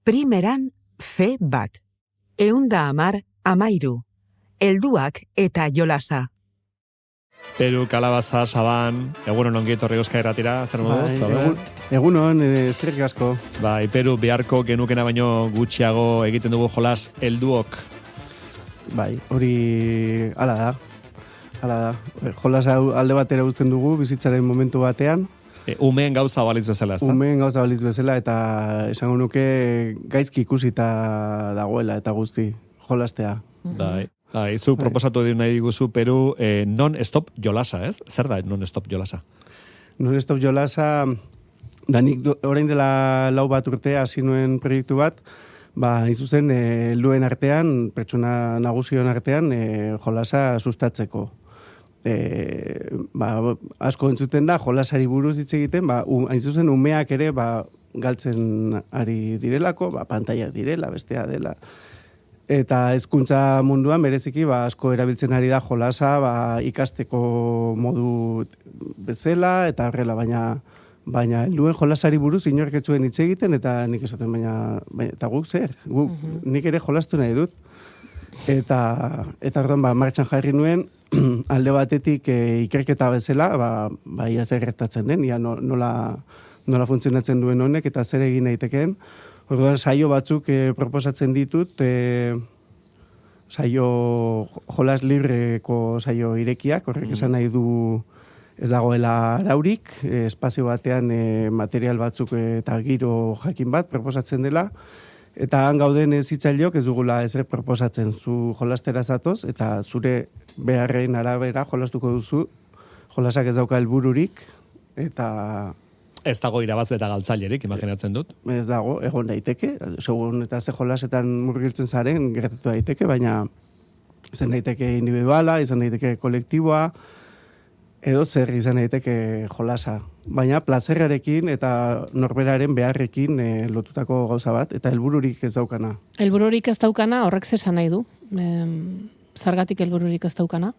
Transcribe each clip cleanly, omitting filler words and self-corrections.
primeran fe bat. 110 helduak eta jolasa. Peru, kalabaza, saban, egunon ongi etorri Euskal Irratira, zer moduz? Egunon, eskerrik asko. Bai, Peru, beharko genukena baino gutxiago egiten dugu jolas helduok. Bai, hori hala da. Jolas alde batera uzten dugu bizitzaren momentu batean. Umeen gauza balitz bezala, ezta? Umeen gauza balitz bezala eta esango nuke gaizki ikusita dagoela eta guzti jolastea. Bai. Izu proposatu edo nahi diguzu, Peru, non-stop jolasa, ez? Zer da non-stop jolasa? Non-stop jolasa, da nik orain dela 4 bat urtea hasi nuen proiektu bat, izuzen helduen artean, pertsona nagusion artean, jolasa sustatzeko. Asko entzuten da, jolasari buruz hitz egiten, hain zuzen umeak ere galtzen ari direlako, pantaiak direla, bestea dela. Eta hezkuntza munduan bereziki asko erabiltzen ari da jolasa ikasteko modu bezala eta horrela, baina helduen jolasari buruz inork ez zuen hitz egiten eta nik esaten baina eta guk zer? Nik ere jolastu nahi dut. Eta orduan martxan jarri nuen alde batetik ikerketa bezala, ia zer gertatzen den, ia nola funtzionatzen duen honek eta zer egin daitekeen. Orduan saio batzuk proposatzen ditut, jolas libreko saio irekiak, horrek esan nahi du ez dagoela araurik, espazio batean material batzuk eta giro jakin bat proposatzen dela, eta han gauden hitzailok ez dugula ezer proposatzen, zu jolastera zatoz, eta zure beharren arabera jolastuko duzu, jolasak ez dauka helbururik, eta ez dago irabaz eta galtzailerik, imaginatzen dut. Ez dago, egon daiteke, segun eta ze jolasetan murgiltzen zaren, gertatu daiteke, baina izan daiteke individuala, izan daiteke kolektiboa, edo zer izan daiteke jolasa. Baina plazerrarekin eta norberaren beharrekin lotutako gauza bat, eta helbururik ez daukana. Helbururik ez daukana, horrek zesan nahi du? Zergatik helbururik ez daukana?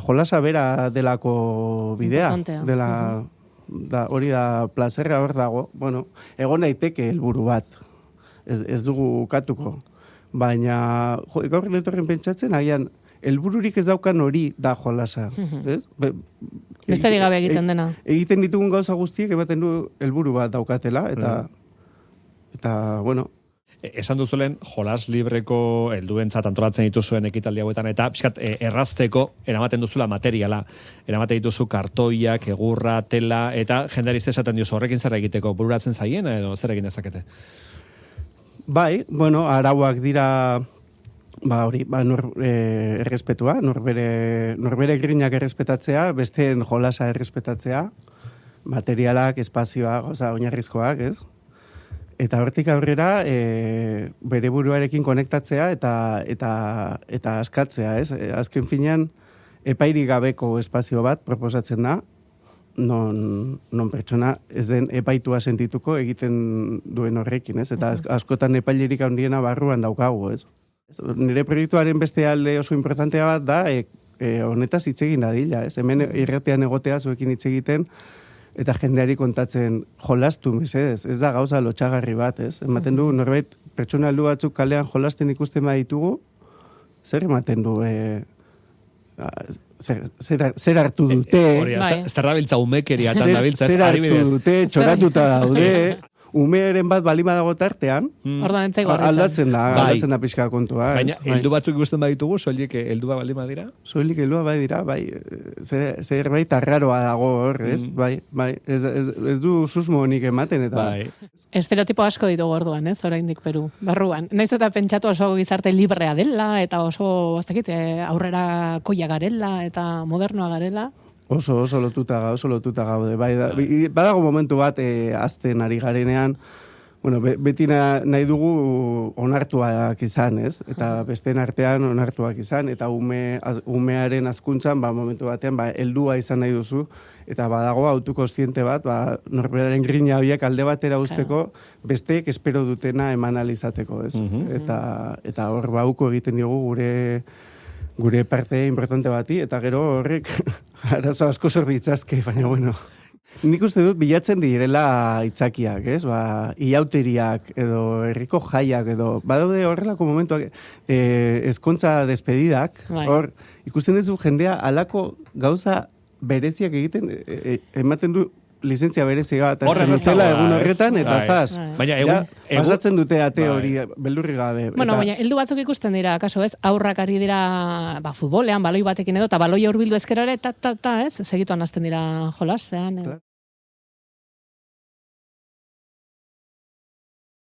Jolasa bera delako bidea. Hori da plazerra hor dago. Bueno, egon daiteke helburu bat. Ez dugu ukatuko. Baina, gaur etorren pentsatzen, agian, helbururik ez daukan hori da jolasa. Besterik gabe egiten dena. Egiten ditugun gauza guztiek ematen du helburu bat daukatela, eta bueno, esan duzulen, jolas libreko helduentzat antolatzen dituzuen ekitaldi hauetan, eta pixkat errazteko eramaten duzula materiala. Eramaten dituzu kartoiak, egurra, tela, eta jendeari esaten diozu horrekin zer egiteko, bururatzen zaien, edo zer egin dezakete? Bai, bueno, arauak dira errespetua, norbere grinak errespetatzea, besteen jolasa errespetatzea, materialak, espazioa, oinarrizkoak, ez? Eta hortik aurrera bere buruarekin konektatzea eta askatzea, ez? Azken finean epairik gabeko espazio bat proposatzen da, non pertsona ez den epaitua sentituko egiten duen horrekin, ez? Eta askotan epailerik handiena barruan daukagu, ez? Nire proiektuaren beste alde oso importantea bat da, honetaz hitz egin dadila, ez? Hemen irratean egotea zuekin hitz egiten, eta jendeari kontatzen jolastu, mesedez, ez da gauza lotxagarri bat, ez? Ematen du, norbait, pertsona heldu batzuk kalean jolasten ikusten baditugu, zer ematen du, zer hartu dute, zer dabiltza umekeria, zer hartu dute, txoratuta daude, umearen bat balima dago tartean, aldatzen da pixka kontua. Baina, heldu batzuk ikusten baditugu, soilik heldua balima dira? Soilik heldua badira, bai, zerbait arraroa dago hor, ez? Bai, ez du susmo honik ematen, eta... Estereotipo asko ditugu orduan, ez? Oraindik Peru, barruan. Naiz eta pentsatu oso gizarte librea dela, eta oso, aurrera koia garela, eta modernoa garela. Oso lotuta gaude. Badago momentu bat azten ari garenean, bueno, beti nahi dugu onartuak izan, ez? Eta besteen artean onartuak izan, eta umearen azkuntzan, momentu batean, heldua izan nahi duzu, eta badago autokontziente bat, norberaren grina horiek alde batera usteko, besteek espero dutena eman alizateko, ez? Eta hor bauko egiten diogu gure parte importante bati, eta gero horrek arazo asko zor ditzazke, baina bueno. Nik uste dut bilatzen direla itzakiak, ez? Iauteriak edo herriko jaiak edo badaude horrelako momentuak ezkontza despedidak, Bai. hor ikusten duzu jendea alako gauza bereziak egiten ematen du lizentzia berezia bat Horren hartzen dutela ez dago, egun ez? horretan eta Bai. zaz. Bai. Baina Ja, pasatzen dute ate Bai. hori beldurri gabe. Bueno, eta- baina heldu batzuk ikusten dira, kaso ez, aurrak ari dira, futbolean, baloi batekin edo, eta baloi hurbildu ezkerare, ta, ez? Segituan hasten dira jolasean. Claro.